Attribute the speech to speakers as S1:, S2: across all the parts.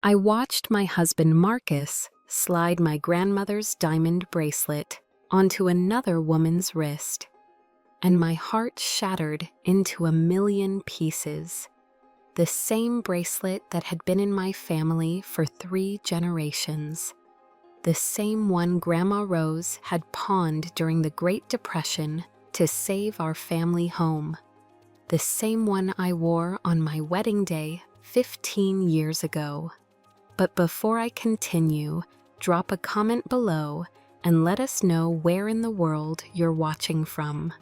S1: I watched my husband Marcus slide my grandmother's diamond bracelet onto another woman's wrist, and my heart shattered into a million pieces. The same bracelet that had been in my family for 3 generations. The same one Grandma Rose had pawned during the Great Depression to save our family home. The same one I wore on my wedding day 15 years ago. But before I continue, drop a comment below and let us know where in the world you're watching from.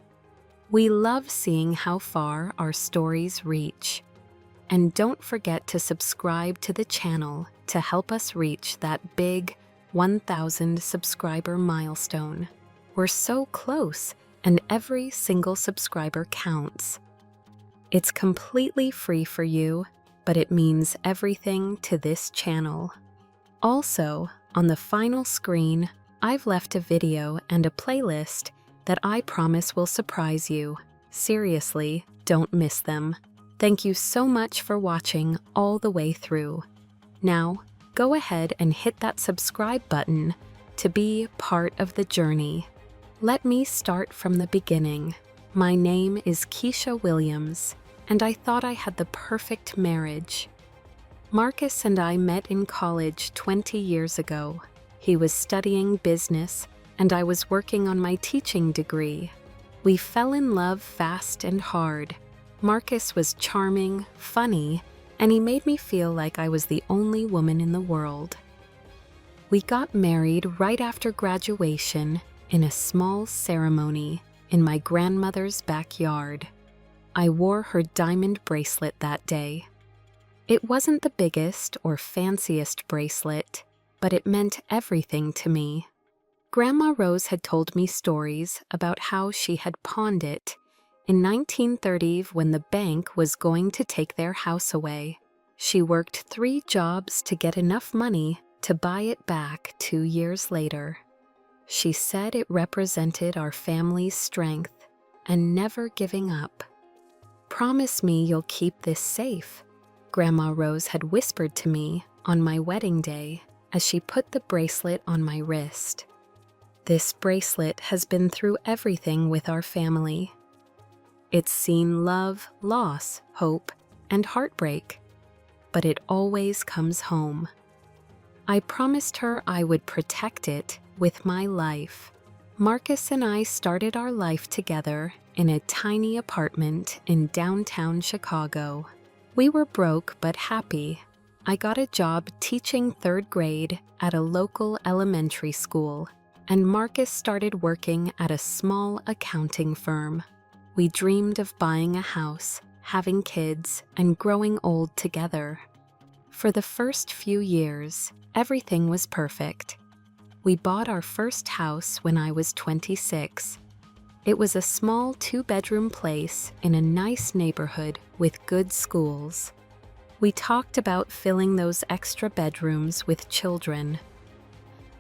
S1: We love seeing how far our stories reach. And don't forget to subscribe to the channel to help us reach that big 1,000 subscriber milestone. We're so close, and every single subscriber counts. It's completely free for you, but it means everything to this channel. Also, on the final screen, I've left a video and a playlist that I promise will surprise you. Seriously, don't miss them. Thank you so much for watching all the way through. Now, go ahead and hit that subscribe button to be part of the journey. Let me start from the beginning. My name is Keisha Williams, and I thought I had the perfect marriage. Marcus and I met in college 20 years ago. He was studying business, and I was working on my teaching degree. We fell in love fast and hard. Marcus was charming, funny, and he made me feel like I was the only woman in the world. We got married right after graduation in a small ceremony in my grandmother's backyard. I wore her diamond bracelet that day. It wasn't the biggest or fanciest bracelet, but it meant everything to me. Grandma Rose had told me stories about how she had pawned it in 1930 when the bank was going to take their house away. She worked 3 jobs to get enough money to buy it back 2 years later. She said it represented our family's strength and never giving up. "Promise me you'll keep this safe," Grandma Rose had whispered to me on my wedding day as she put the bracelet on my wrist. This bracelet has been through everything with our family. It's seen love, loss, hope, and heartbreak, but it always comes home. I promised her I would protect it with my life. Marcus and I started our life together in a tiny apartment in downtown Chicago. We were broke but happy. I got a job teaching 3rd grade at a local elementary school, and Marcus started working at a small accounting firm. We dreamed of buying a house, having kids, and growing old together. For the first few years, everything was perfect. We bought our first house when I was 26. It was a small 2-bedroom place in a nice neighborhood with good schools. We talked about filling those extra bedrooms with children.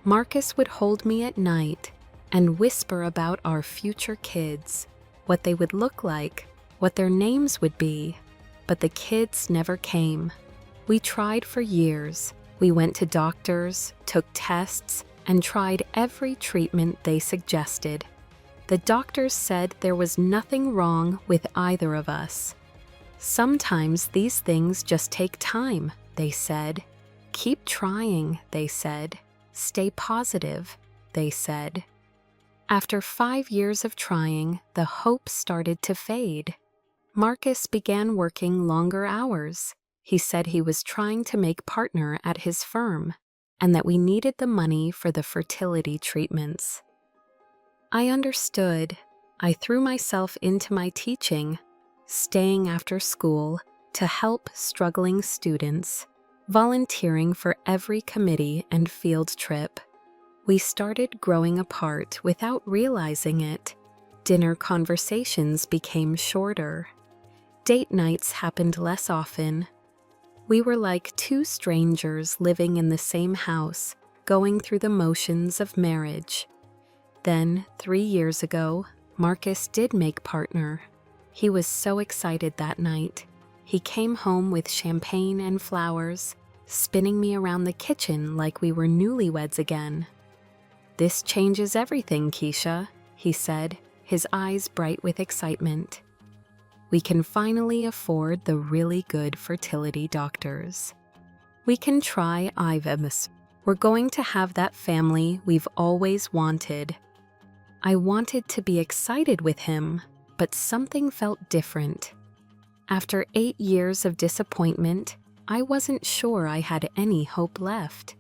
S1: Marcus would hold me at night and whisper about our future kids, what they would look like, what their names would be, but the kids never came. We tried for years. We went to doctors, took tests, and tried every treatment they suggested. The doctors said there was nothing wrong with either of us. "Sometimes these things just take time," they said. "Keep trying," they said. "Stay positive," they said. After 5 years of trying, the hope started to fade. Marcus began working longer hours. He said he was trying to make partner at his firm, and that we needed the money for the fertility treatments. I understood. I threw myself into my teaching, staying after school to help struggling students, volunteering for every committee and field trip. We started growing apart without realizing it. Dinner conversations became shorter. Date nights happened less often. We were like 2 strangers living in the same house, going through the motions of marriage. Then, 3 years ago, Marcus did make partner. He was so excited that night. He came home with champagne and flowers, spinning me around the kitchen like we were newlyweds again. "This changes everything, Keisha," he said, his eyes bright with excitement. "We can finally afford the really good fertility doctors. We can try IVMS. We're going to have that family we've always wanted." I wanted to be excited with him, but something felt different. After 8 years of disappointment, I wasn't sure I had any hope left.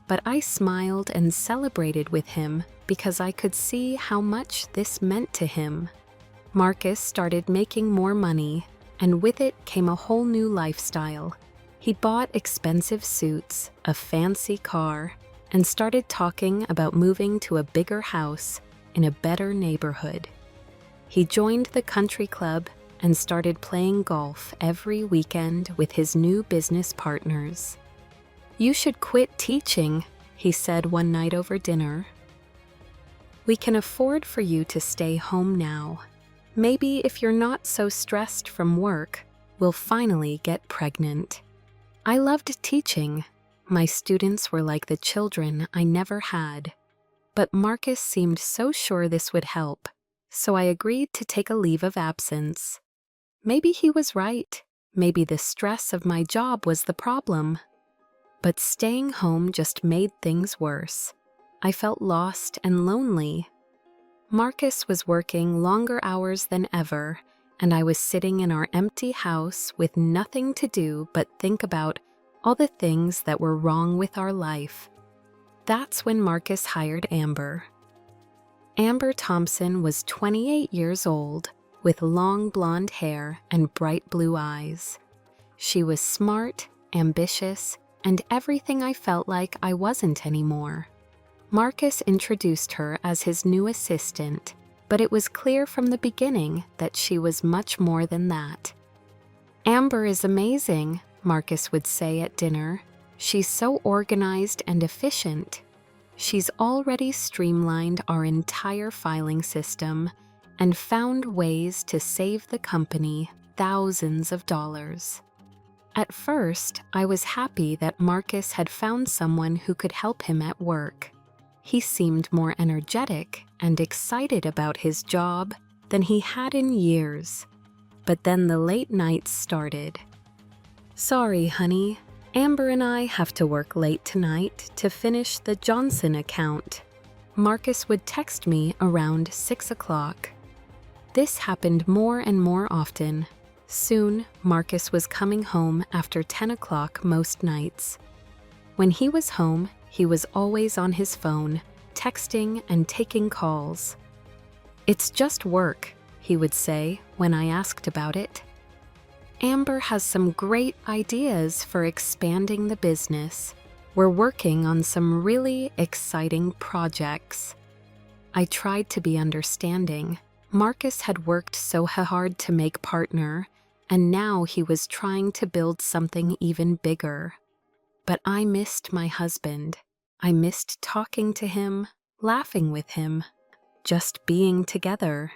S1: But I smiled and celebrated with him because I could see how much this meant to him. Marcus started making more money, and with it came a whole new lifestyle. He bought expensive suits, a fancy car, and started talking about moving to a bigger house in a better neighborhood. He joined the country club and started playing golf every weekend with his new business partners. "You should quit teaching," he said one night over dinner. "We can afford for you to stay home now. Maybe if you're not so stressed from work, we'll finally get pregnant." I loved teaching. My students were like the children I never had. But Marcus seemed so sure this would help, so I agreed to take a leave of absence. Maybe he was right. Maybe the stress of my job was the problem. But staying home just made things worse. I felt lost and lonely. Marcus was working longer hours than ever, and I was sitting in our empty house with nothing to do but think about all the things that were wrong with our life. That's when Marcus hired Amber. Amber Thompson was 28 years old, with long blonde hair and bright blue eyes. She was smart, ambitious, and everything I felt like I wasn't anymore. Marcus introduced her as his new assistant, but it was clear from the beginning that she was much more than that. "Amber is amazing," Marcus would say at dinner. "She's so organized and efficient. She's already streamlined our entire filing system and found ways to save the company thousands of dollars." At first, I was happy that Marcus had found someone who could help him at work. He seemed more energetic and excited about his job than he had in years. But then the late nights started. "Sorry, honey. Amber and I have to work late tonight to finish the Johnson account." Marcus would text me around 6 o'clock. This happened more and more often. Soon, Marcus was coming home after 10 o'clock most nights. When he was home, he was always on his phone, texting and taking calls. "It's just work," he would say when I asked about it. "Amber has some great ideas for expanding the business. We're working on some really exciting projects." I tried to be understanding. Marcus had worked so hard to make partner, and now he was trying to build something even bigger. But I missed my husband. I missed talking to him, laughing with him, just being together.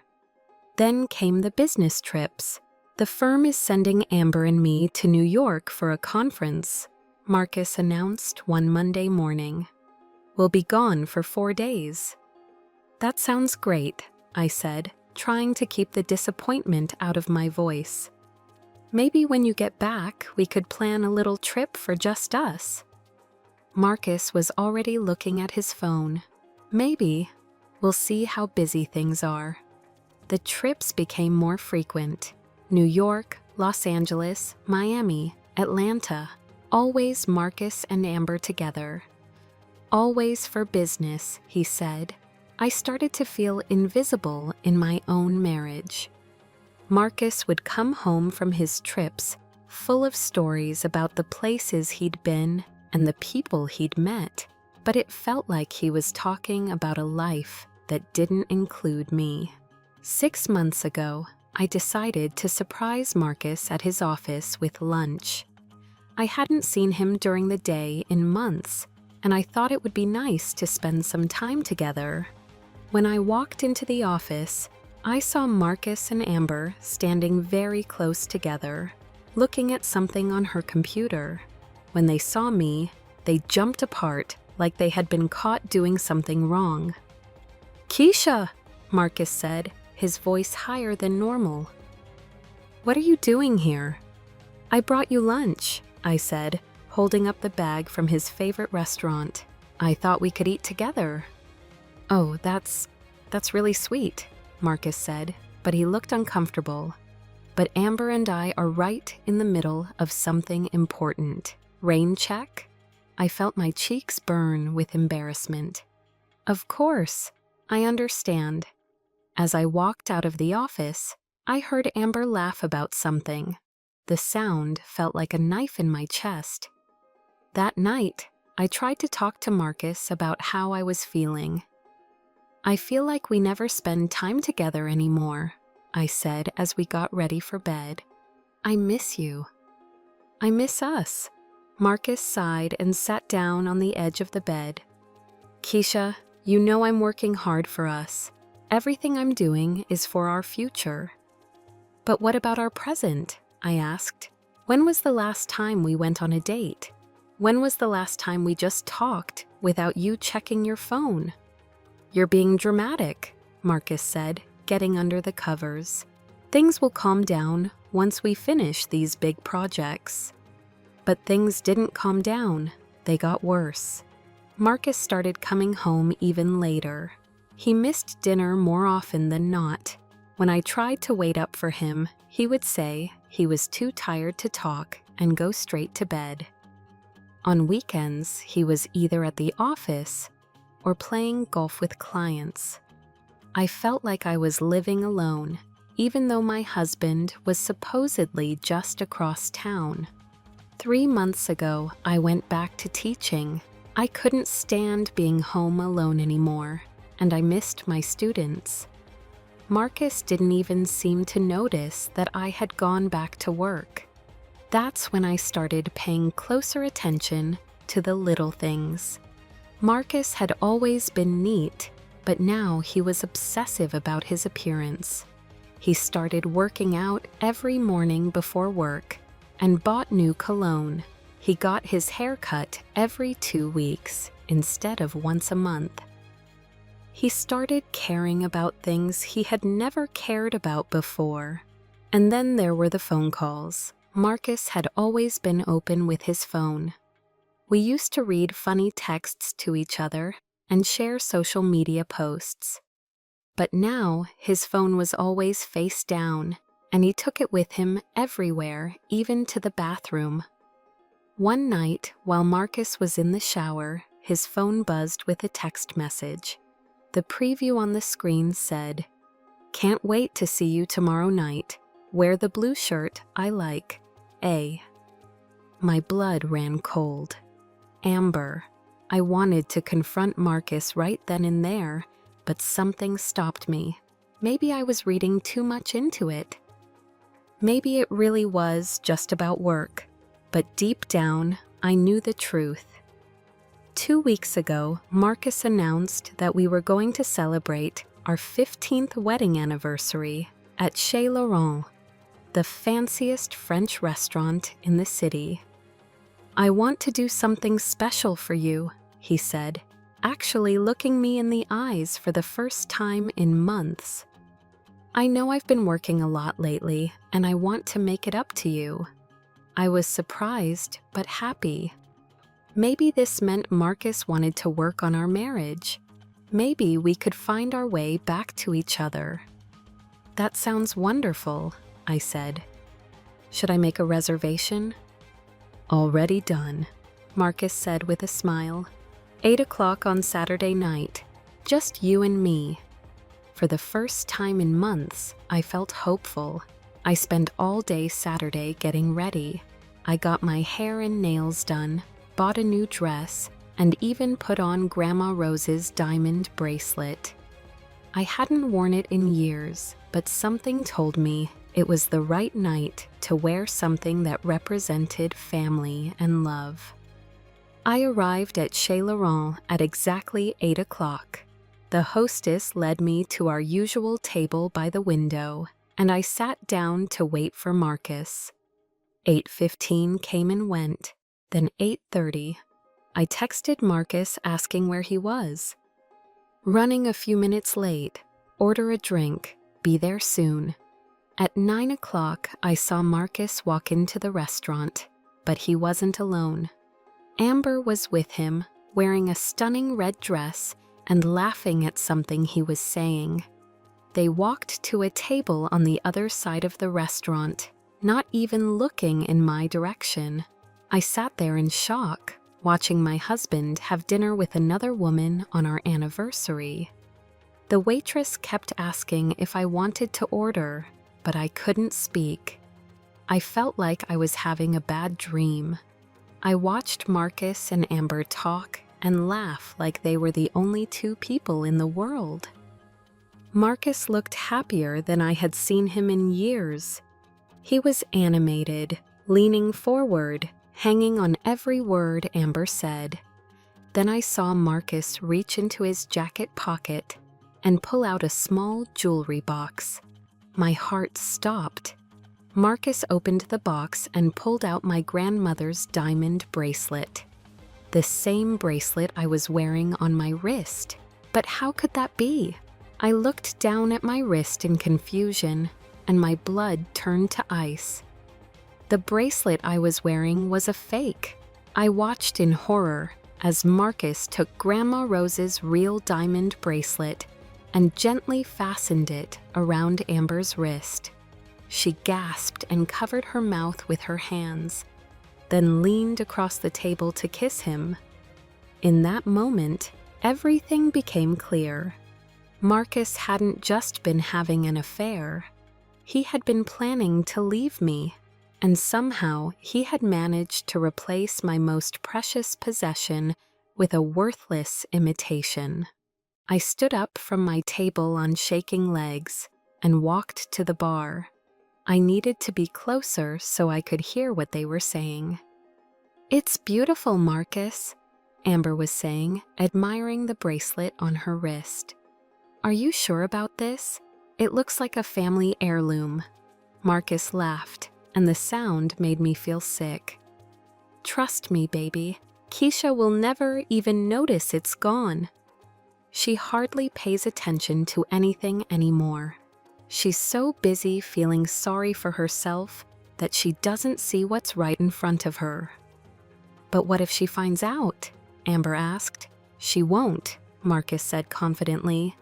S1: Then came the business trips. "The firm is sending Amber and me to New York for a conference," Marcus announced one Monday morning. "We'll be gone for 4 days." "That sounds great," I said, trying to keep the disappointment out of my voice. "Maybe when you get back, we could plan a little trip for just us." Marcus was already looking at his phone. "Maybe. We'll see how busy things are." The trips became more frequent. New York, Los Angeles, Miami, Atlanta. Always Marcus and Amber together. "Always for business," he said. I started to feel invisible in my own marriage. Marcus would come home from his trips full of stories about the places he'd been and the people he'd met, but it felt like he was talking about a life that didn't include me. 6 months ago, I decided to surprise Marcus at his office with lunch. I hadn't seen him during the day in months, and I thought it would be nice to spend some time together. When I walked into the office, I saw Marcus and Amber standing very close together, looking at something on her computer. When they saw me, they jumped apart like they had been caught doing something wrong. "Keisha," Marcus said, his voice higher than normal. "What are you doing here?" "I brought you lunch," I said, holding up the bag from his favorite restaurant. "I thought we could eat together." "Oh, that's really sweet," Marcus said, but he looked uncomfortable. "But Amber and I are right in the middle of something important. Rain check?" I felt my cheeks burn with embarrassment. "Of course, I understand." As I walked out of the office, I heard Amber laugh about something. The sound felt like a knife in my chest. That night, I tried to talk to Marcus about how I was feeling. "I feel like we never spend time together anymore," I said as we got ready for bed. "I miss you." "I miss us." Marcus sighed and sat down on the edge of the bed. "Keisha, you know I'm working hard for us. Everything I'm doing is for our future." "But what about our present?" I asked. "When was the last time we went on a date? When was the last time we just talked without you checking your phone?" "You're being dramatic," Marcus said, getting under the covers. "Things will calm down once we finish these big projects." But things didn't calm down. They got worse. Marcus started coming home even later. He missed dinner more often than not. When I tried to wait up for him, he would say he was too tired to talk and go straight to bed. On weekends, he was either at the office or playing golf with clients. I felt like I was living alone, even though my husband was supposedly just across town. 3 months ago, I went back to teaching. I couldn't stand being home alone anymore, and I missed my students. Marcus didn't even seem to notice that I had gone back to work. That's when I started paying closer attention to the little things. Marcus had always been neat, but now he was obsessive about his appearance. He started working out every morning before work and bought new cologne. He got his hair cut every 2 weeks instead of once a month. He started caring about things he had never cared about before. And then there were the phone calls. Marcus had always been open with his phone. We used to read funny texts to each other and share social media posts. But now his phone was always face down, and he took it with him everywhere, even to the bathroom. One night, while Marcus was in the shower, his phone buzzed with a text message. The preview on the screen said, "Can't wait to see you tomorrow night. Wear the blue shirt I like. A." My blood ran cold. Amber. I wanted to confront Marcus right then and there, but something stopped me. Maybe I was reading too much into it. Maybe it really was just about work, but deep down, I knew the truth. 2 weeks ago, Marcus announced that we were going to celebrate our 15th wedding anniversary at Chez Laurent, the fanciest French restaurant in the city. "I want to do something special for you," he said, actually looking me in the eyes for the first time in months. "I know I've been working a lot lately, and I want to make it up to you." I was surprised but happy. Maybe this meant Marcus wanted to work on our marriage. Maybe we could find our way back to each other. "That sounds wonderful," I said. "Should I make a reservation?" "Already done," Marcus said with a smile. 8 o'clock on Saturday night. Just you and me. For the first time in months, I felt hopeful. I spent all day Saturday getting ready. I got my hair and nails done, bought a new dress, and even put on Grandma Rose's diamond bracelet. I hadn't worn it in years, but something told me it was the right night to wear something that represented family and love. I arrived at Chez Laurent at exactly 8 o'clock. The hostess led me to our usual table by the window, and I sat down to wait for Marcus. 8:15 came and went. Then 8:30, I texted Marcus asking where he was. Running a few minutes late, order a drink, be there soon. At 9 o'clock, I saw Marcus walk into the restaurant, but he wasn't alone. Amber was with him, wearing a stunning red dress and laughing at something he was saying. They walked to a table on the other side of the restaurant, not even looking in my direction. I sat there in shock, watching my husband have dinner with another woman on our anniversary. The waitress kept asking if I wanted to order, but I couldn't speak. I felt like I was having a bad dream. I watched Marcus and Amber talk and laugh like they were the only two people in the world. Marcus looked happier than I had seen him in years. He was animated, leaning forward, hanging on every word Amber said. Then I saw Marcus reach into his jacket pocket and pull out a small jewelry box. My heart stopped. Marcus opened the box and pulled out my grandmother's diamond bracelet. The same bracelet I was wearing on my wrist. But how could that be? I looked down at my wrist in confusion, and my blood turned to ice. The bracelet I was wearing was a fake. I watched in horror as Marcus took Grandma Rose's real diamond bracelet and gently fastened it around Amber's wrist. She gasped and covered her mouth with her hands, then leaned across the table to kiss him. In that moment, everything became clear. Marcus hadn't just been having an affair. He had been planning to leave me, and somehow he had managed to replace my most precious possession with a worthless imitation. I stood up from my table on shaking legs and walked to the bar. I needed to be closer so I could hear what they were saying. "It's beautiful, Marcus," Amber was saying, admiring the bracelet on her wrist. "Are you sure about this? It looks like a family heirloom." Marcus laughed, and the sound made me feel sick. "Trust me, baby. Keisha will never even notice it's gone." She hardly pays attention to anything anymore. She's so busy feeling sorry for herself that she doesn't see what's right in front of her. "But what if she finds out?" Amber asked. "She won't," Marcus said confidently.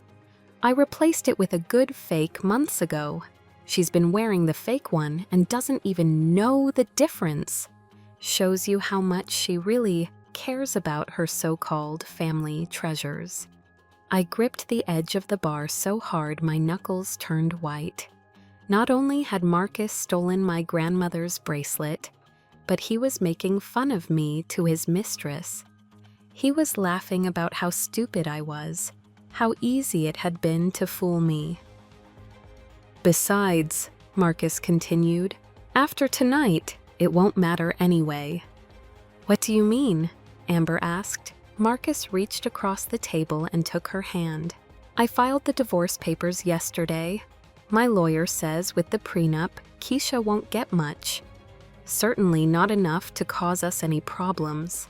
S1: "I replaced it with a good fake months ago. She's been wearing the fake one and doesn't even know the difference. Shows you how much she really cares about her so-called family treasures." I gripped the edge of the bar so hard my knuckles turned white. Not only had Marcus stolen my grandmother's bracelet, but he was making fun of me to his mistress. He was laughing about how stupid I was, how easy it had been to fool me. "Besides," Marcus continued, "after tonight, it won't matter anyway." "What do you mean?" Amber asked. Marcus reached across the table and took her hand. "I filed the divorce papers yesterday. My lawyer says with the prenup, Keisha won't get much. Certainly not enough to cause us any problems."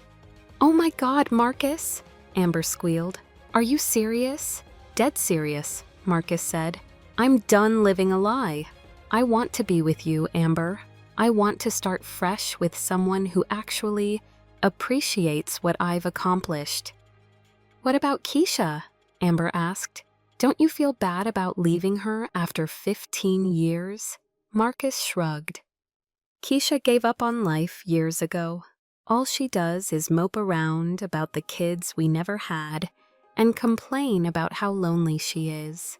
S1: "Oh my God, Marcus," Amber squealed. "Are you serious?" "Dead serious," Marcus said. "I'm done living a lie. I want to be with you, Amber. I want to start fresh with someone who actually appreciates what I've accomplished." "What about Keisha?" Amber asked. "Don't you feel bad about leaving her after 15 years? Marcus shrugged. "Keisha gave up on life years ago. All she does is mope around about the kids we never had and complain about how lonely she is.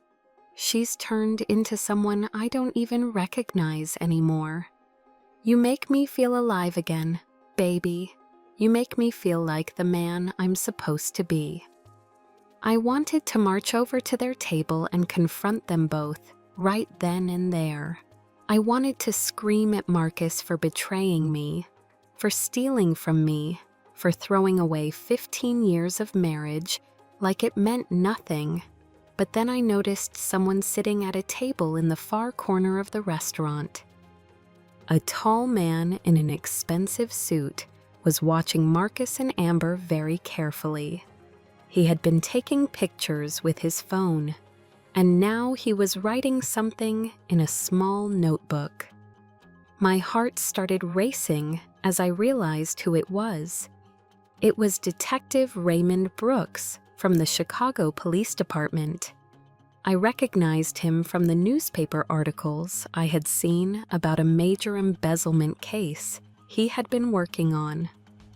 S1: She's turned into someone I don't even recognize anymore. You make me feel alive again, baby. You make me feel like the man I'm supposed to be." I wanted to march over to their table and confront them both, right then and there. I wanted to scream at Marcus for betraying me, for stealing from me, for throwing away 15 years of marriage like it meant nothing. But then I noticed someone sitting at a table in the far corner of the restaurant. A tall man in an expensive suit was watching Marcus and Amber very carefully. He had been taking pictures with his phone, and now he was writing something in a small notebook. My heart started racing as I realized who it was. It was Detective Raymond Brooks from the Chicago Police Department. I recognized him from the newspaper articles I had seen about a major embezzlement case he had been working on,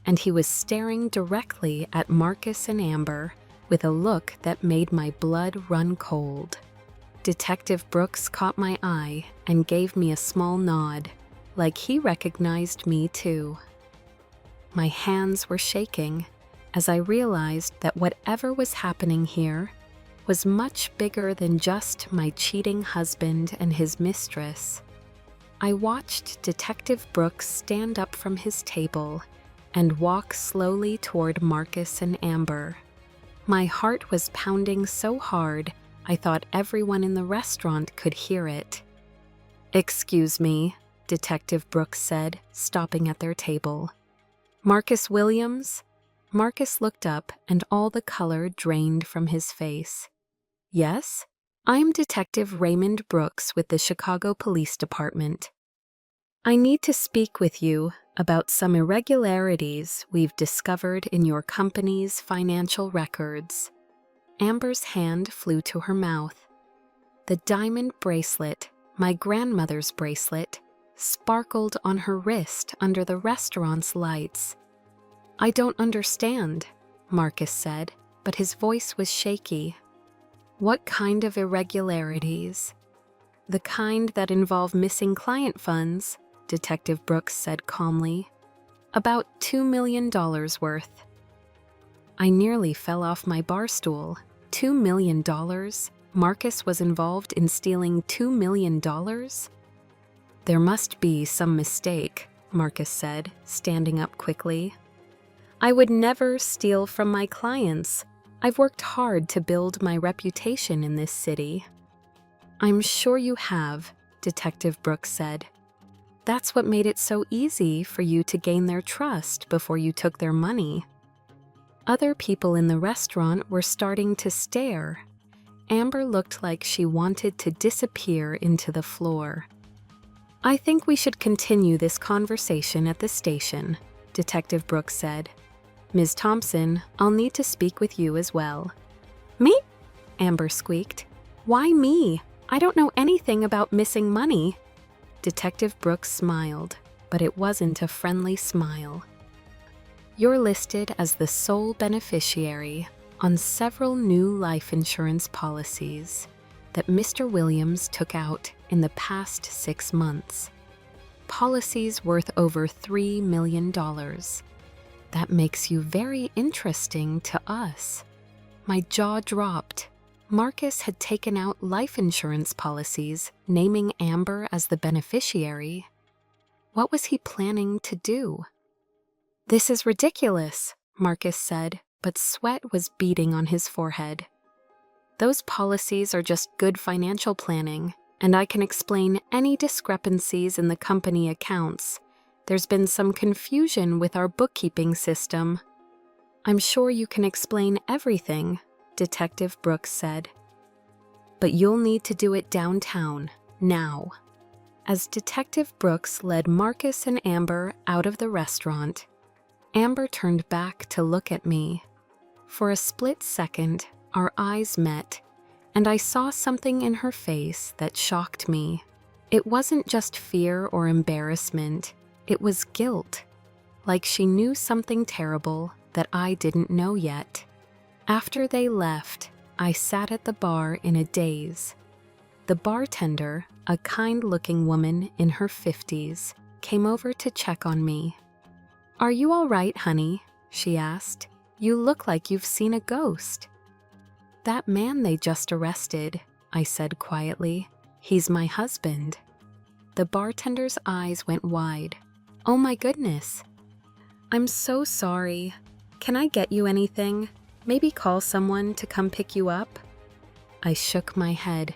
S1: and he was staring directly at Marcus and Amber with a look that made my blood run cold. Detective Brooks caught my eye and gave me a small nod, like he recognized me too. My hands were shaking as I realized that whatever was happening here was much bigger than just my cheating husband and his mistress. I watched Detective Brooks stand up from his table and walk slowly toward Marcus and Amber. My heart was pounding so hard I thought everyone in the restaurant could hear it. "Excuse me," Detective Brooks said, stopping at their table. "Marcus Williams?" Marcus looked up and all the color drained from his face. "Yes, I'm Detective Raymond Brooks with the Chicago Police Department. I need to speak with you about some irregularities we've discovered in your company's financial records." Amber's hand flew to her mouth. The diamond bracelet, my grandmother's bracelet, sparkled on her wrist under the restaurant's lights. "I don't understand," Marcus said, but his voice was shaky. "What kind of irregularities?" "The kind that involve missing client funds," Detective Brooks said calmly. "About $2 million worth." I nearly fell off my bar stool. $2 million? Marcus was involved in stealing $2 million? "There must be some mistake," Marcus said, standing up quickly. "I would never steal from my clients. I've worked hard to build my reputation in this city." "I'm sure you have," Detective Brooks said. "That's what made it so easy for you to gain their trust before you took their money." Other people in the restaurant were starting to stare. Amber looked like she wanted to disappear into the floor. "I think we should continue this conversation at the station," Detective Brooks said. "Ms. Thompson, I'll need to speak with you as well." "Me?" Amber squeaked. "Why me? I don't know anything about missing money." Detective Brooks smiled, but it wasn't a friendly smile. "You're listed as the sole beneficiary on several new life insurance policies that Mr. Williams took out in the past 6 months. Policies worth over $3 million. That makes you very interesting to us." My jaw dropped. Marcus had taken out life insurance policies, naming Amber as the beneficiary. What was he planning to do? "This is ridiculous," Marcus said, but sweat was beading on his forehead. "Those policies are just good financial planning, and I can explain any discrepancies in the company accounts. There's been some confusion with our bookkeeping system." "I'm sure you can explain everything," Detective Brooks said. "But you'll need to do it downtown, now." As Detective Brooks led Marcus and Amber out of the restaurant, Amber turned back to look at me. For a split second, our eyes met, and I saw something in her face that shocked me. It wasn't just fear or embarrassment. It was guilt, like she knew something terrible that I didn't know yet. After they left, I sat at the bar in a daze. The bartender, a kind-looking woman in her 50s, came over to check on me. "Are you all right, honey?" she asked. "You look like you've seen a ghost." "That man they just arrested," I said quietly. "He's my husband." The bartender's eyes went wide. "Oh my goodness. I'm so sorry. Can I get you anything? Maybe call someone to come pick you up?" I shook my head.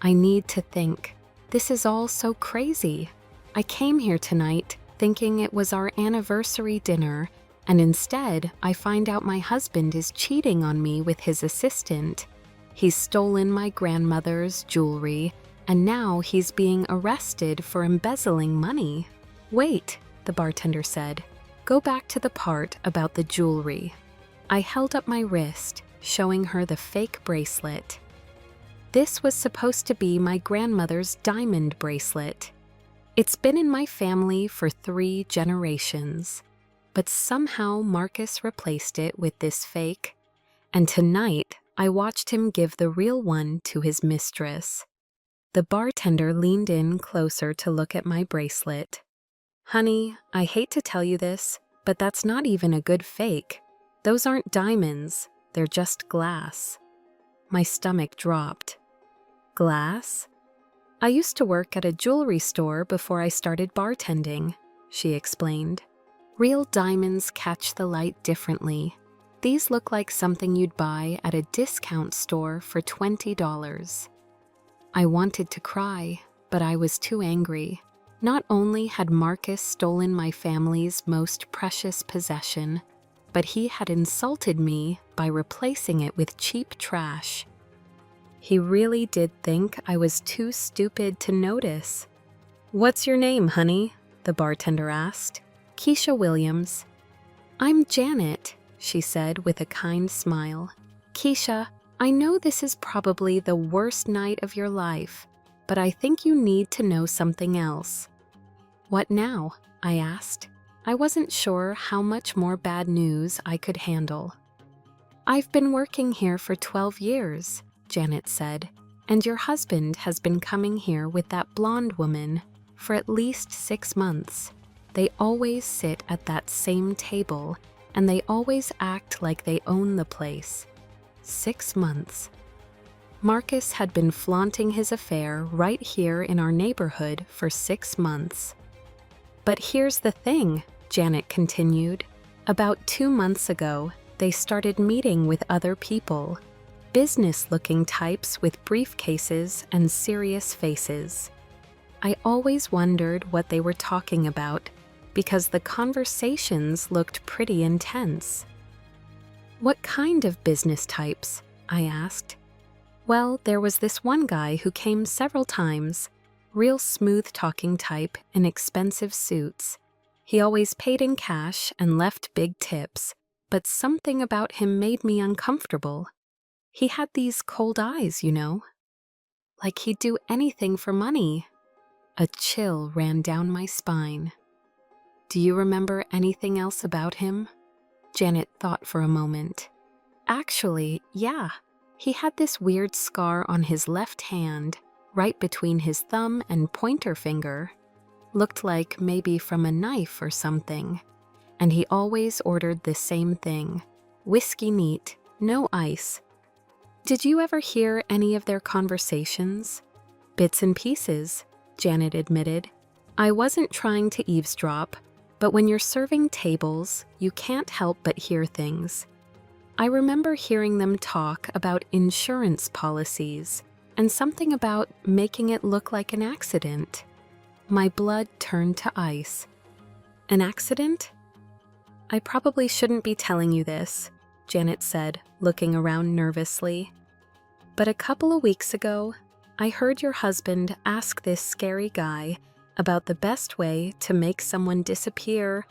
S1: "I need to think. This is all so crazy. I came here tonight thinking it was our anniversary dinner, and instead I find out my husband is cheating on me with his assistant. He's stolen my grandmother's jewelry, and now he's being arrested for embezzling money. Wait, the bartender said. Go back to the part about the jewelry. I held up my wrist, showing her the fake bracelet. This was supposed to be my grandmother's diamond bracelet. It's been in my family for 3 generations, but somehow Marcus replaced it with this fake, and tonight I watched him give the real one to his mistress. The bartender leaned in closer to look at my bracelet. Honey, I hate to tell you this, but that's not even a good fake. Those aren't diamonds, they're just glass. My stomach dropped. Glass? I used to work at a jewelry store before I started bartending, she explained. Real diamonds catch the light differently. These look like something you'd buy at a discount store for $20. I wanted to cry, but I was too angry. Not only had Marcus stolen my family's most precious possession, but he had insulted me by replacing it with cheap trash. He really did think I was too stupid to notice. What's your name, honey? The bartender asked. Keisha Williams. I'm Janet, she said with a kind smile. Keisha, I know this is probably the worst night of your life, but I think you need to know something else. What now? I asked. I wasn't sure how much more bad news I could handle. I've been working here for 12 years, Janet said, and your husband has been coming here with that blonde woman for at least 6 months. They always sit at that same table, and they always act like they own the place. 6 months. Marcus had been flaunting his affair right here in our neighborhood for 6 months. But here's the thing, Janet continued. About 2 months ago, they started meeting with other people, business-looking types with briefcases and serious faces. I always wondered what they were talking about because the conversations looked pretty intense. What kind of business types? I asked. Well, there was this one guy who came several times, real smooth-talking type in expensive suits. He always paid in cash and left big tips, but something about him made me uncomfortable. He had these cold eyes, you know. Like he'd do anything for money. A chill ran down my spine. Do you remember anything else about him? Janet thought for a moment. Actually, yeah. He had this weird scar on his left hand, right between his thumb and pointer finger. Looked like maybe from a knife or something. And he always ordered the same thing. Whiskey neat, no ice. Did you ever hear any of their conversations? Bits and pieces, Janet admitted. I wasn't trying to eavesdrop, but when you're serving tables, you can't help but hear things. I remember hearing them talk about insurance policies and something about making it look like an accident. My blood turned to ice. An accident? I probably shouldn't be telling you this, Janet said, looking around nervously. But a couple of weeks ago, I heard your husband ask this scary guy about the best way to make someone disappear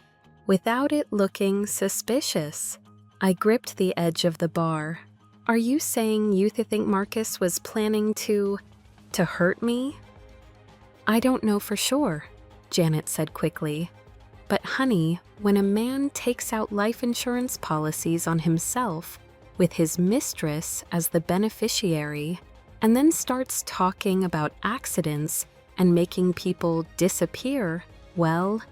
S1: without it looking suspicious. I gripped the edge of the bar. Are you saying you think Marcus was planning to hurt me? I don't know for sure, Janet said quickly. But honey, when a man takes out life insurance policies on himself with his mistress as the beneficiary and then starts talking about accidents and making people disappear, well,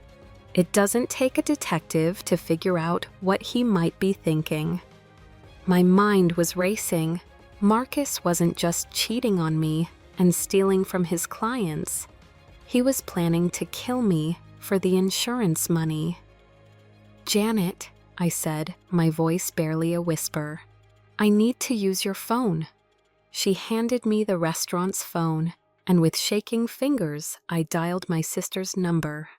S1: it doesn't take a detective to figure out what he might be thinking. My mind was racing. Marcus wasn't just cheating on me and stealing from his clients. He was planning to kill me for the insurance money. Janet, I said, my voice barely a whisper, I need to use your phone. She handed me the restaurant's phone, and with shaking fingers, I dialed my sister's number.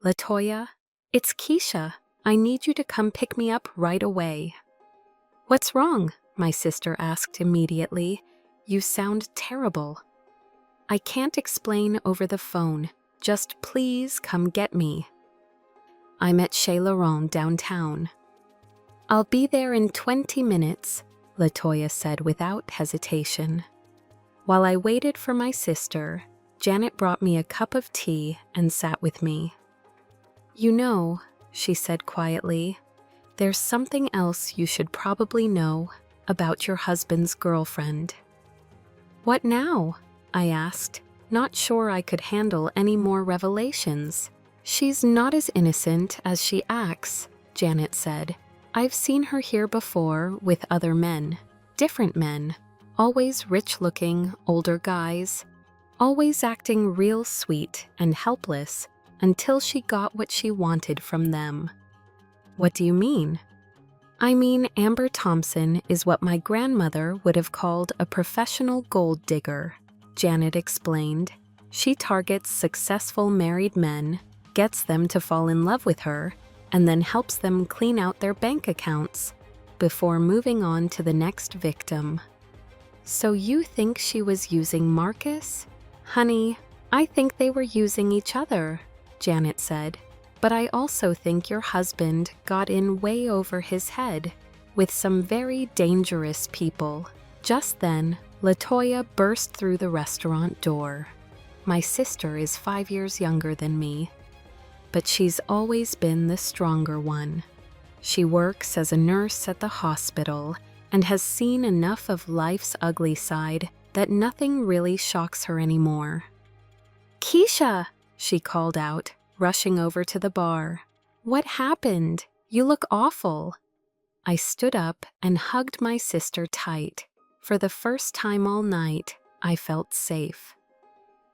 S1: "Latoya, it's Keisha. I need you to come pick me up right away." "What's wrong?" my sister asked immediately. "You sound terrible." "I can't explain over the phone. Just please come get me." "I'm at Chez Laurent downtown." "I'll be there in 20 minutes, Latoya said without hesitation. While I waited for my sister, Janet brought me a cup of tea and sat with me. "You know," she said quietly, "there's something else you should probably know about your husband's girlfriend." "What now?" I asked, not sure I could handle any more revelations. "She's not as innocent as she acts," Janet said. "I've seen her here before with other men, different men, always rich-looking, older guys, always acting real sweet and helpless until she got what she wanted from them." "What do you mean?" "I mean, Amber Thompson is what my grandmother would have called a professional gold digger," Janet explained. "She targets successful married men, gets them to fall in love with her, and then helps them clean out their bank accounts before moving on to the next victim." "So you think she was using Marcus?" "Honey, I think they were using each other," Janet said. "But I also think your husband got in way over his head with some very dangerous people." Just then, Latoya burst through the restaurant door. My sister is 5 years younger than me, but she's always been the stronger one. She works as a nurse at the hospital and has seen enough of life's ugly side that nothing really shocks her anymore. "Keisha!" she called out, rushing over to the bar. "What happened? You look awful." I stood up and hugged my sister tight. For the first time all night, I felt safe.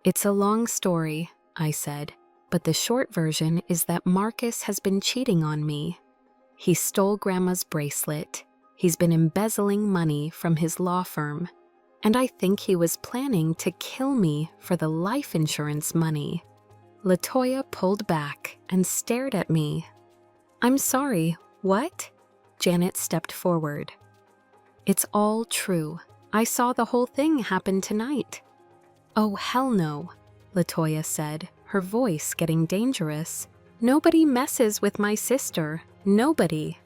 S1: "It's a long story," I said, "but the short version is that Marcus has been cheating on me. He stole Grandma's bracelet. He's been embezzling money from his law firm. And I think he was planning to kill me for the life insurance money." Latoya pulled back and stared at me. "I'm sorry, what?" Janet stepped forward. "It's all true. I saw the whole thing happen tonight." "Oh, hell no," Latoya said, her voice getting dangerous. "Nobody messes with my sister. Nobody."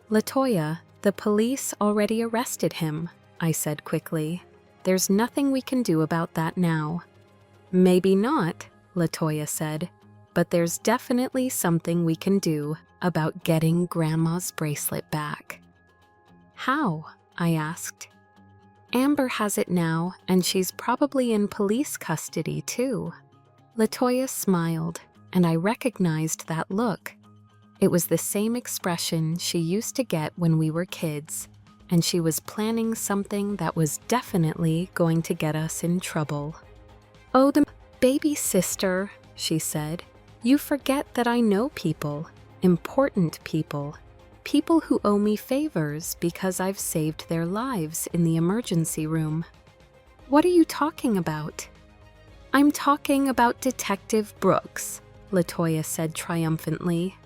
S1: "Latoya, the police already arrested him," I said quickly. "There's nothing we can do about that now." "Maybe not," Latoya said, "but there's definitely something we can do about getting Grandma's bracelet back." "How?" I asked. "Amber has it now, and she's probably in police custody too." Latoya smiled, and I recognized that look. It was the same expression she used to get when we were kids, and she was planning something that was definitely going to get us in trouble. "Oh, the baby sister," she said. "You forget that I know people, important people, people who owe me favors because I've saved their lives in the emergency room." "What are you talking about?" "I'm talking about Detective Brooks," Latoya said triumphantly.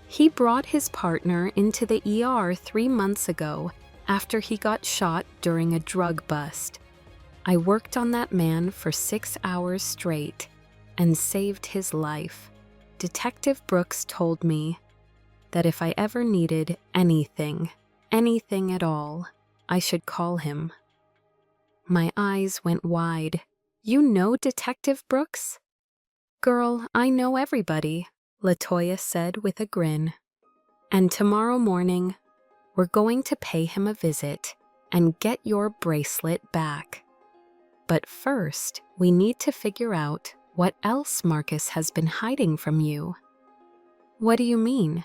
S1: "He brought his partner into the ER 3 months ago after he got shot during a drug bust. I worked on that man for 6 hours straight and saved his life. Detective Brooks told me that if I ever needed anything at all, I should call him." My eyes went wide. "You know Detective Brooks?" "Girl, I know everybody," Latoya said with a grin. "And tomorrow morning, we're going to pay him a visit and get your bracelet back. But first, we need to figure out what else Marcus has been hiding from you." "What do you mean?"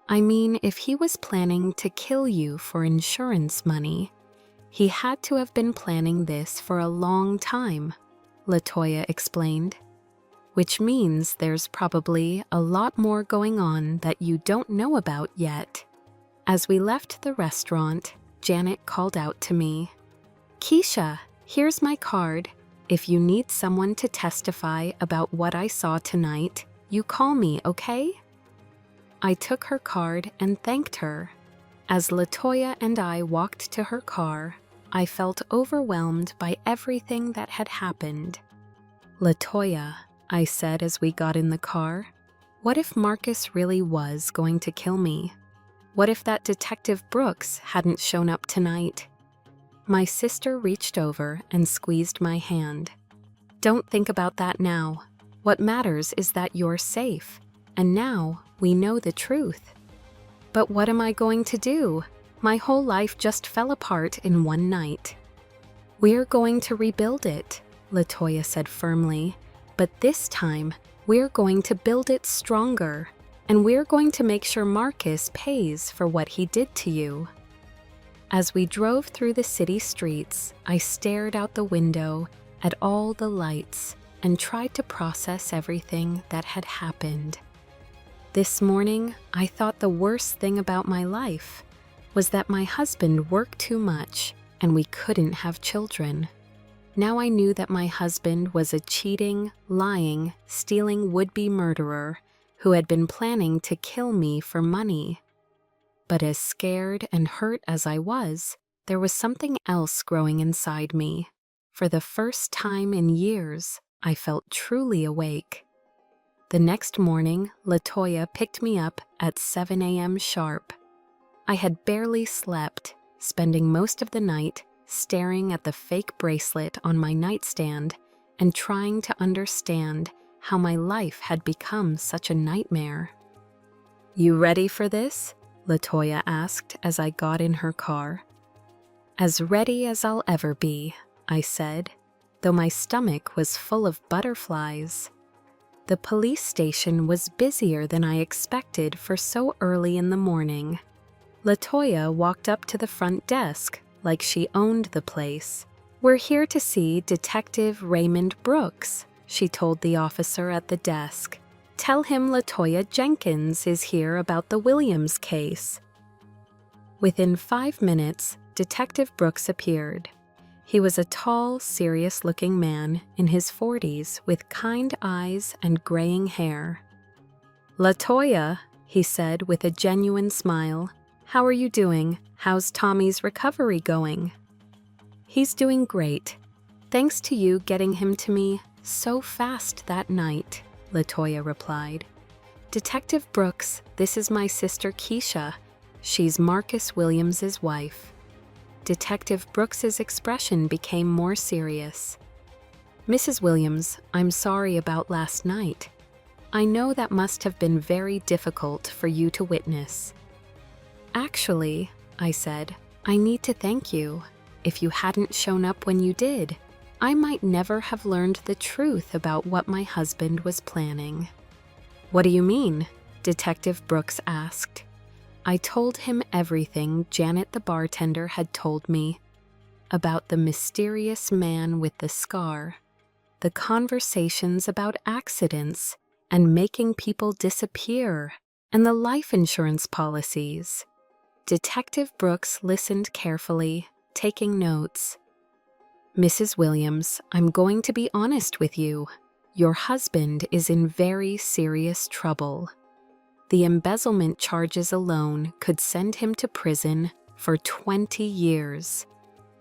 S1: "I mean, if he was planning to kill you for insurance money, he had to have been planning this for a long time," Latoya explained. "Which means there's probably a lot more going on that you don't know about yet." As we left the restaurant, Janet called out to me, "Keisha, here's my card. If you need someone to testify about what I saw tonight, You call me, okay?" I took her card and thanked her. As LaToya and I walked to her car, I felt overwhelmed by everything that had happened. "LaToya," I said as we got in the car, "what if Marcus really was going to kill me? What if that Detective Brooks hadn't shown up tonight?" My sister reached over and squeezed my hand. "Don't think about that now. What matters is that you're safe, and now we know the truth." "But what am I going to do? My whole life just fell apart in one night." "We're going to rebuild it," LaToya said firmly, "but this time we're going to build it stronger, and we're going to make sure Marcus pays for what he did to you." As we drove through the city streets, I stared out the window at all the lights and tried to process everything that had happened. This morning, I thought the worst thing about my life was that my husband worked too much and we couldn't have children. Now I knew that my husband was a cheating, lying, stealing would-be murderer who had been planning to kill me for money. But as scared and hurt as I was, there was something else growing inside me. For the first time in years, I felt truly awake. The next morning, LaToya picked me up at 7 a.m. sharp. I had barely slept, spending most of the night staring at the fake bracelet on my nightstand and trying to understand how my life had become such a nightmare. "You ready for this?" LaToya asked as I got in her car. "As ready as I'll ever be," I said, though my stomach was full of butterflies. The police station was busier than I expected for so early in the morning. LaToya walked up to the front desk like she owned the place. "We're here to see Detective Raymond Brooks," she told the officer at the desk. "Tell him LaToya Jenkins is here about the Williams case." Within 5 minutes, Detective Brooks appeared. He was a tall, serious-looking man in his 40s with kind eyes and graying hair. "LaToya," he said with a genuine smile, "how are you doing? How's Tommy's recovery going?" "He's doing great. Thanks to you getting him to me so fast that night," LaToya replied. "Detective Brooks, this is my sister Keisha. She's Marcus Williams's wife." Detective Brooks's expression became more serious. "Mrs. Williams, I'm sorry about last night. I know that must have been very difficult for you to witness." "Actually," I said, "I need to thank you. If you hadn't shown up when you did, I might never have learned the truth about what my husband was planning." "What do you mean?" Detective Brooks asked. I told him everything Janet the bartender had told me about the mysterious man with the scar, the conversations about accidents and making people disappear, and the life insurance policies. Detective Brooks listened carefully, taking notes. "Mrs. Williams, I'm going to be honest with you. Your husband is in very serious trouble. The embezzlement charges alone could send him to prison for 20 years.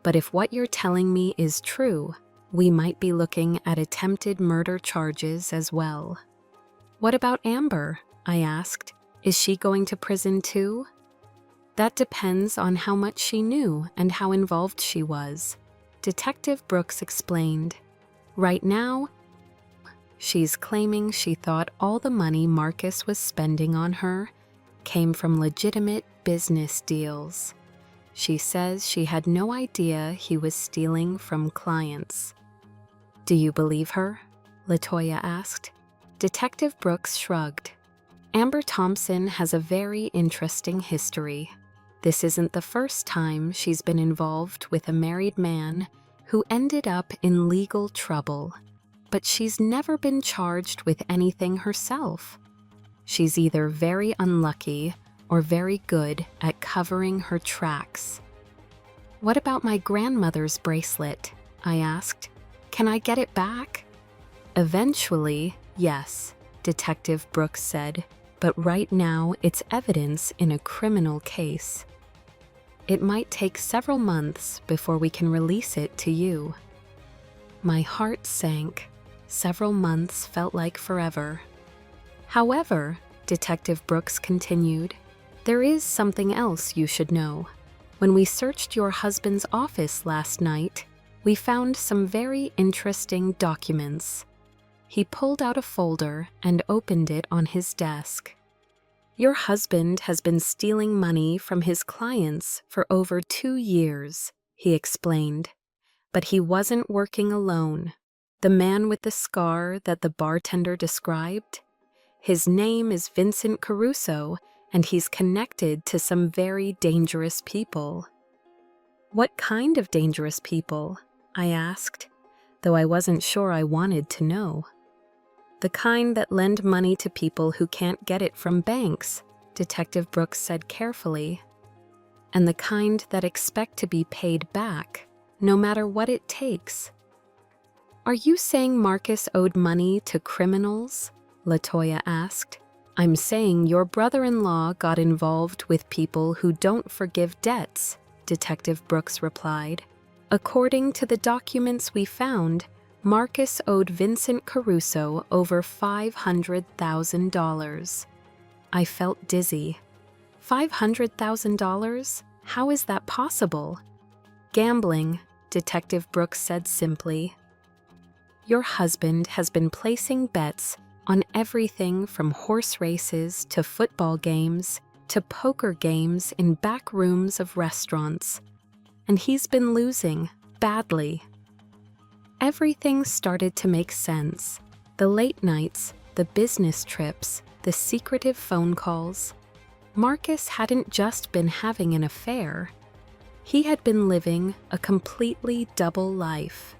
S1: But if what you're telling me is true, we might be looking at attempted murder charges as well." "What about Amber?" I asked. "Is she going to prison too?" "That depends on how much she knew and how involved she was," Detective Brooks explained. "Right now, she's claiming she thought all the money Marcus was spending on her came from legitimate business deals. She says she had no idea he was stealing from clients." "Do you believe her?" LaToya asked. Detective Brooks shrugged. "Amber Thompson has a very interesting history. This isn't the first time she's been involved with a married man who ended up in legal trouble. But she's never been charged with anything herself. She's either very unlucky or very good at covering her tracks." "What about my grandmother's bracelet?" I asked. "Can I get it back?" "Eventually, yes," Detective Brooks said, but right now it's evidence in a criminal case. It might take several months before we can release it to you. My heart sank. Several months felt like forever. However, Detective Brooks continued, there is something else you should know. When we searched your husband's office last night, we found some very interesting documents. He pulled out a folder and opened it on his desk. Your husband has been stealing money from his clients for over 2 years, he explained. But he wasn't working alone. The man with the scar that the bartender described? His name is Vincent Caruso, and he's connected to some very dangerous people. What kind of dangerous people? I asked, though I wasn't sure I wanted to know. The kind that lend money to people who can't get it from banks, Detective Brooks said carefully. And the kind that expect to be paid back, no matter what it takes. Are you saying Marcus owed money to criminals? LaToya asked. I'm saying your brother-in-law got involved with people who don't forgive debts, Detective Brooks replied. According to the documents we found, Marcus owed Vincent Caruso over $500,000. I felt dizzy. $500,000? How is that possible? Gambling, Detective Brooks said simply. Your husband has been placing bets on everything from horse races to football games to poker games in back rooms of restaurants. And he's been losing, badly. Everything started to make sense. The late nights, the business trips, the secretive phone calls. Marcus hadn't just been having an affair. He had been living a completely double life.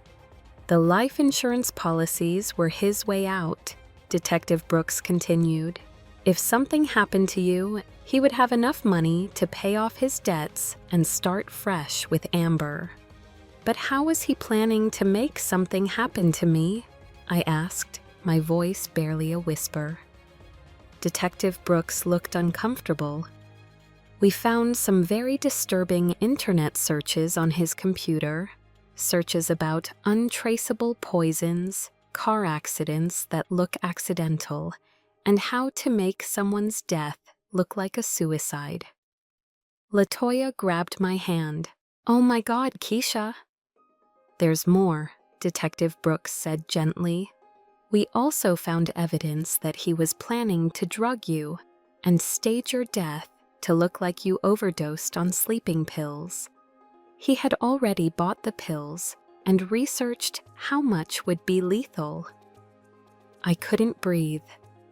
S1: The life insurance policies were his way out, Detective Brooks continued. If something happened to you, he would have enough money to pay off his debts and start fresh with Amber. But how was he planning to make something happen to me? I asked, my voice barely a whisper. Detective Brooks looked uncomfortable. We found some very disturbing internet searches on his computer, searches about untraceable poisons, car accidents that look accidental, and how to make someone's death look like a suicide. LaToya grabbed my hand. Oh my God, Keisha. There's more, Detective Brooks said gently. We also found evidence that he was planning to drug you and stage your death to look like you overdosed on sleeping pills. He had already bought the pills and researched how much would be lethal. I couldn't breathe.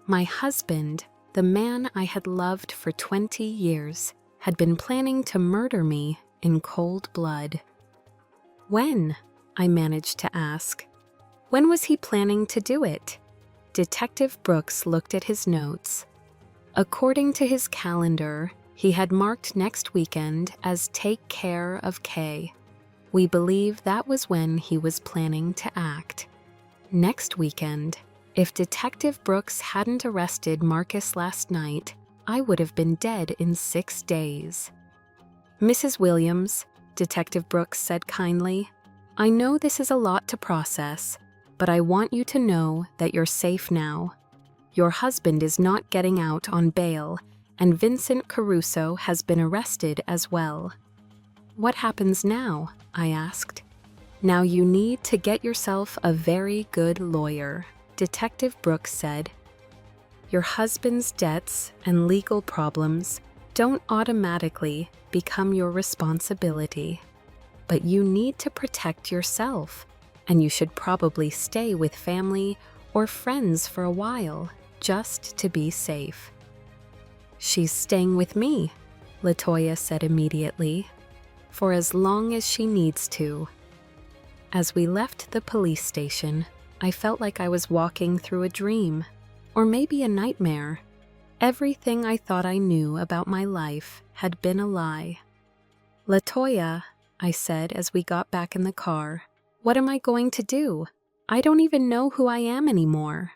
S1: My husband, the man I had loved for 20 years, had been planning to murder me in cold blood. When? I managed to ask. When was he planning to do it? Detective Brooks looked at his notes. According to his calendar, he had marked next weekend as Take Care of Kay. We believe that was when he was planning to act. Next weekend. If Detective Brooks hadn't arrested Marcus last night, I would have been dead in 6 days. Mrs. Williams, Detective Brooks said kindly, I know this is a lot to process, but I want you to know that you're safe now. Your husband is not getting out on bail, and Vincent Caruso has been arrested as well. What happens now? I asked. Now you need to get yourself a very good lawyer, Detective Brooks said. Your husband's debts and legal problems don't automatically become your responsibility. But you need to protect yourself, and you should probably stay with family or friends for a while, just to be safe. She's staying with me, LaToya said immediately, for as long as she needs to. As we left the police station, I felt like I was walking through a dream, or maybe a nightmare. Everything I thought I knew about my life had been a lie. LaToya, I said as we got back in the car, what am I going to do? I don't even know who I am anymore.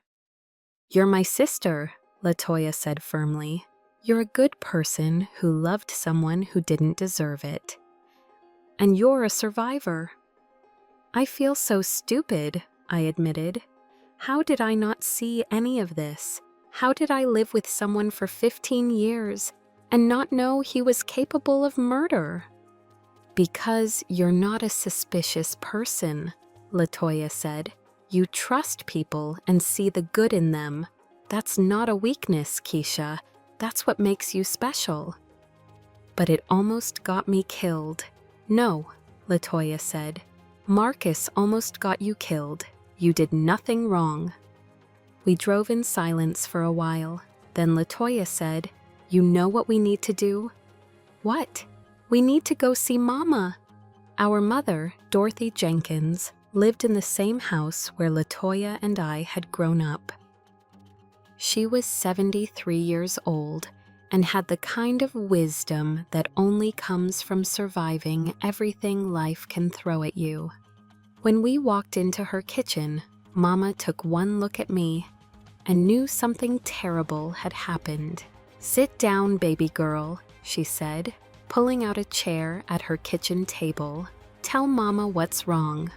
S1: "You're my sister," Latoya said firmly. "You're a good person who loved someone who didn't deserve it. And you're a survivor." "I feel so stupid," I admitted. "How did I not see any of this? How did I live with someone for 15 years and not know he was capable of murder?" "Because you're not a suspicious person," Latoya said. "You trust people and see the good in them. That's not a weakness, Keisha. That's what makes you special." "But it almost got me killed." "No," Latoya said. "Marcus almost got you killed. You did nothing wrong." We drove in silence for a while. Then Latoya said, "You know what we need to do?" "What?" "We need to go see Mama." Our mother, Dorothy Jenkins, lived in the same house where Latoya and I had grown up. She was 73 years old and had the kind of wisdom that only comes from surviving everything life can throw at you. When we walked into her kitchen, Mama took one look at me and knew something terrible had happened. "Sit down, baby girl," she said, pulling out a chair at her kitchen table. "Tell Mama what's wrong."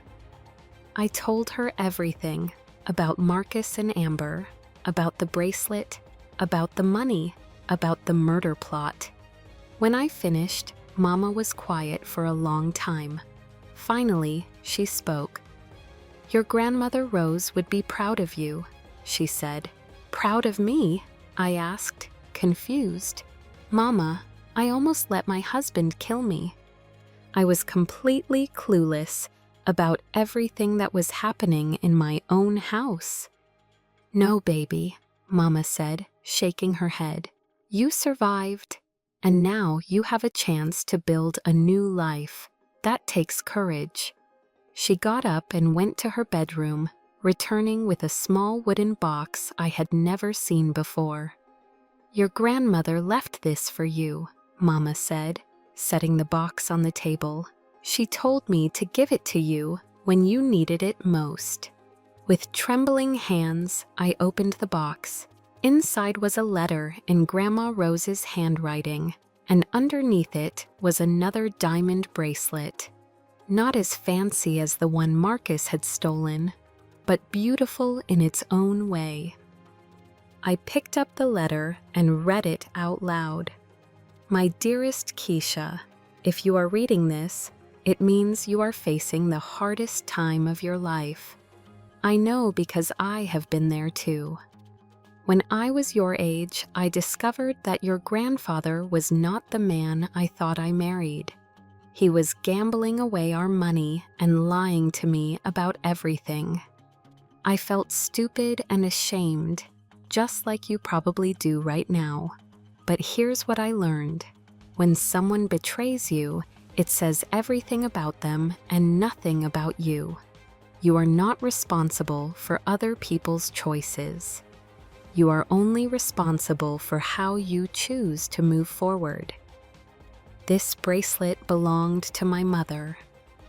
S1: I told her everything about Marcus and Amber, about the bracelet, about the money, about the murder plot. When I finished, Mama was quiet for a long time. Finally, she spoke. "Your grandmother Rose would be proud of you," she said. "Proud of me?" I asked, confused. "Mama, I almost let my husband kill me." I was completely clueless about everything that was happening in my own house. "No, baby," Mama said, shaking her head. "You survived, and now you have a chance to build a new life. That takes courage." She got up and went to her bedroom, returning with a small wooden box I had never seen before. "Your grandmother left this for you," Mama said, setting the box on the table. "She told me to give it to you when you needed it most." With trembling hands, I opened the box. Inside was a letter in Grandma Rose's handwriting, and underneath it was another diamond bracelet. Not as fancy as the one Marcus had stolen, but beautiful in its own way. I picked up the letter and read it out loud. "My dearest Keisha, if you are reading this, it means you are facing the hardest time of your life. I know because I have been there too. When I was your age, I discovered that your grandfather was not the man I thought I married. He was gambling away our money and lying to me about everything. I felt stupid and ashamed, just like you probably do right now. But here's what I learned. When someone betrays you, it says everything about them and nothing about you. You are not responsible for other people's choices. You are only responsible for how you choose to move forward." This bracelet belonged to my mother.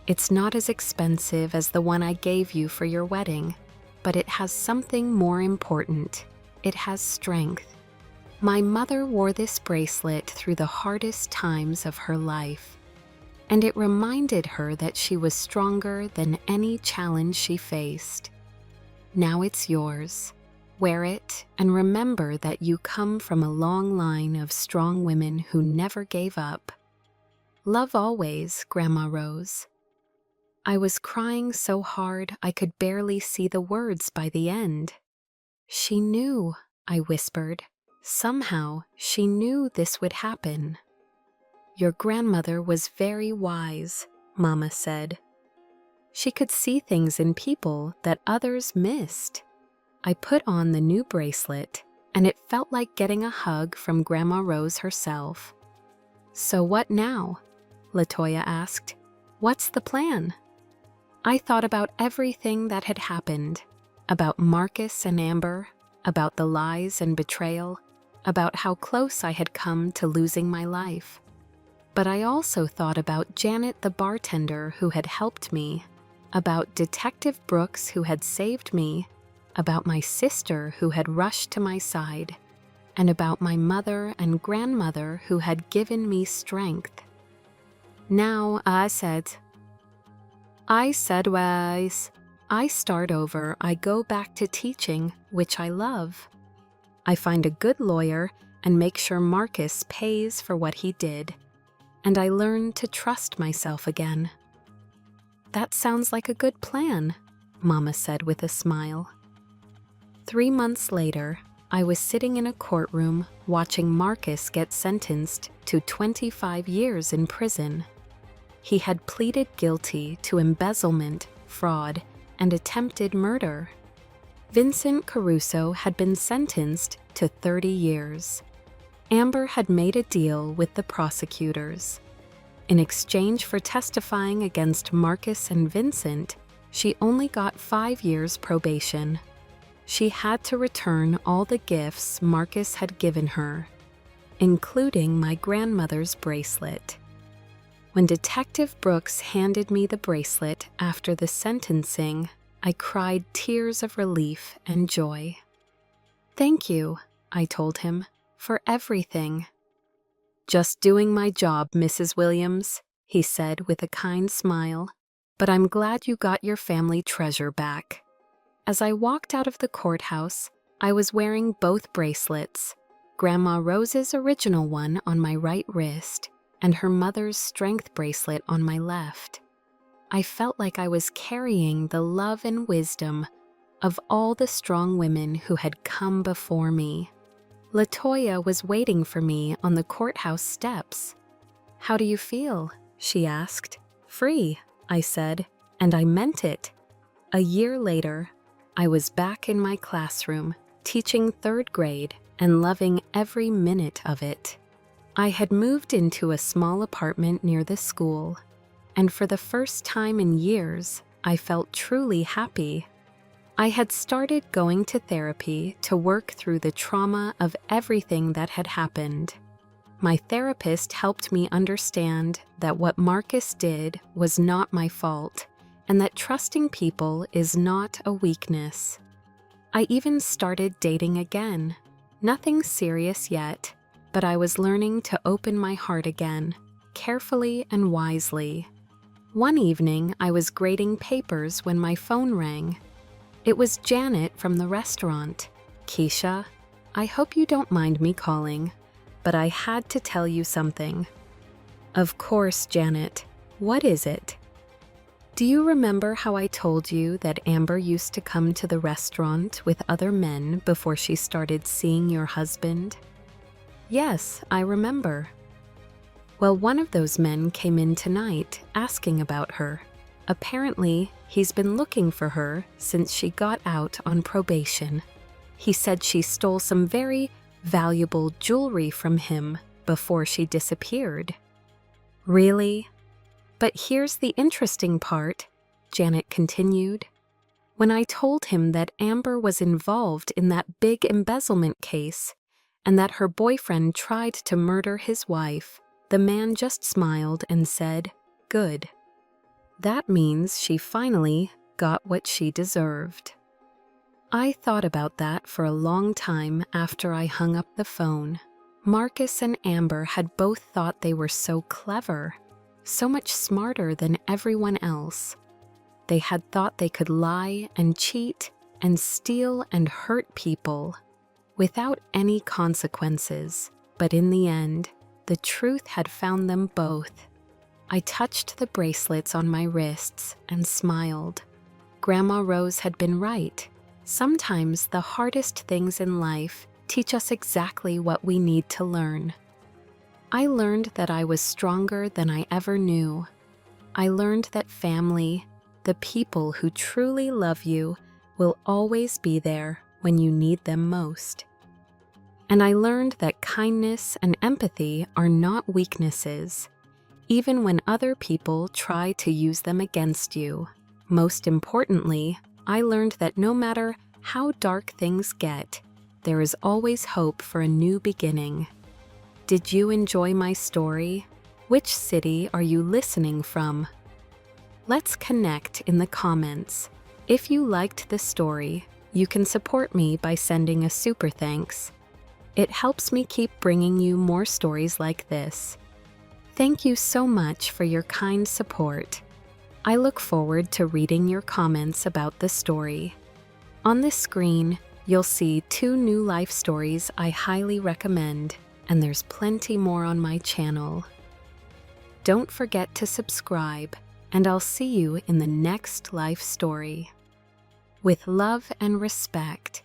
S1: It's not as expensive as the one I gave you for your wedding, but it has something more important. It has strength. My mother wore this bracelet through the hardest times of her life, and it reminded her that she was stronger than any challenge she faced. Now it's yours. Wear it and remember that you come from a long line of strong women who never gave up. Love always, Grandma Rose. I was crying so hard I could barely see the words by the end. She knew, I whispered. Somehow, she knew this would happen. Your grandmother was very wise, Mama said. She could see things in people that others missed. I put on the new bracelet, and it felt like getting a hug from Grandma Rose herself. So what now? Latoya asked. What's the plan? I thought about everything that had happened, about Marcus and Amber, about the lies and betrayal, about how close I had come to losing my life. But I also thought about Janet the bartender who had helped me, about Detective Brooks who had saved me, about my sister who had rushed to my side, and about my mother and grandmother who had given me strength. Now I said wise. I start over. I go back to teaching, which I love. I find a good lawyer and make sure Marcus pays for what he did. And I learn to trust myself again. That sounds like a good plan, Mama said with a smile. 3 months later, I was sitting in a courtroom watching Marcus get sentenced to 25 years in prison. He had pleaded guilty to embezzlement, fraud, and attempted murder. Vincent Caruso had been sentenced to 30 years. Amber had made a deal with the prosecutors. In exchange for testifying against Marcus and Vincent, she only got 5 years probation. She had to return all the gifts Marcus had given her, including my grandmother's bracelet. When Detective Brooks handed me the bracelet after the sentencing, I cried tears of relief and joy. "Thank you," I told him, "for everything." "Just doing my job, Mrs. Williams," he said with a kind smile, "but I'm glad you got your family treasure back." As I walked out of the courthouse, I was wearing both bracelets, Grandma Rose's original one on my right wrist and her mother's strength bracelet on my left. I felt like I was carrying the love and wisdom of all the strong women who had come before me. LaToya was waiting for me on the courthouse steps. "How do you feel?" she asked. "Free," I said, and I meant it. A year later, I was back in my classroom, teaching 3rd grade and loving every minute of it. I had moved into a small apartment near the school, and for the first time in years, I felt truly happy. I had started going to therapy to work through the trauma of everything that had happened. My therapist helped me understand that what Marcus did was not my fault, and that trusting people is not a weakness. I even started dating again. Nothing serious yet, but I was learning to open my heart again, carefully and wisely. One evening, I was grading papers when my phone rang. It was Janet from the restaurant. "Keisha, I hope you don't mind me calling, but I had to tell you something." "Of course, Janet. What is it?" "Do you remember how I told you that Amber used to come to the restaurant with other men before she started seeing your husband?" "Yes, I remember." "Well, one of those men came in tonight asking about her. Apparently, he's been looking for her since she got out on probation. He said she stole some very valuable jewelry from him before she disappeared." "Really? But here's the interesting part," Janet continued. "When I told him that Amber was involved in that big embezzlement case and that her boyfriend tried to murder his wife, the man just smiled and said, 'Good.' That means she finally got what she deserved." I thought about that for a long time after I hung up the phone. Marcus and Amber had both thought they were so clever, so much smarter than everyone else. They had thought they could lie and cheat and steal and hurt people without any consequences, but in the end, the truth had found them both. I touched the bracelets on my wrists and smiled. Grandma Rose had been right. Sometimes the hardest things in life teach us exactly what we need to learn. I learned that I was stronger than I ever knew. I learned that family, the people who truly love you, will always be there when you need them most. And I learned that kindness and empathy are not weaknesses, even when other people try to use them against you. Most importantly, I learned that no matter how dark things get, there is always hope for a new beginning. Did you enjoy my story? Which city are you listening from? Let's connect in the comments. If you liked the story, you can support me by sending a super thanks. It helps me keep bringing you more stories like this. Thank you so much for your kind support. I look forward to reading your comments about the story. On this screen, you'll see 2 new life stories I highly recommend, and there's plenty more on my channel. Don't forget to subscribe, and I'll see you in the next life story. With love and respect,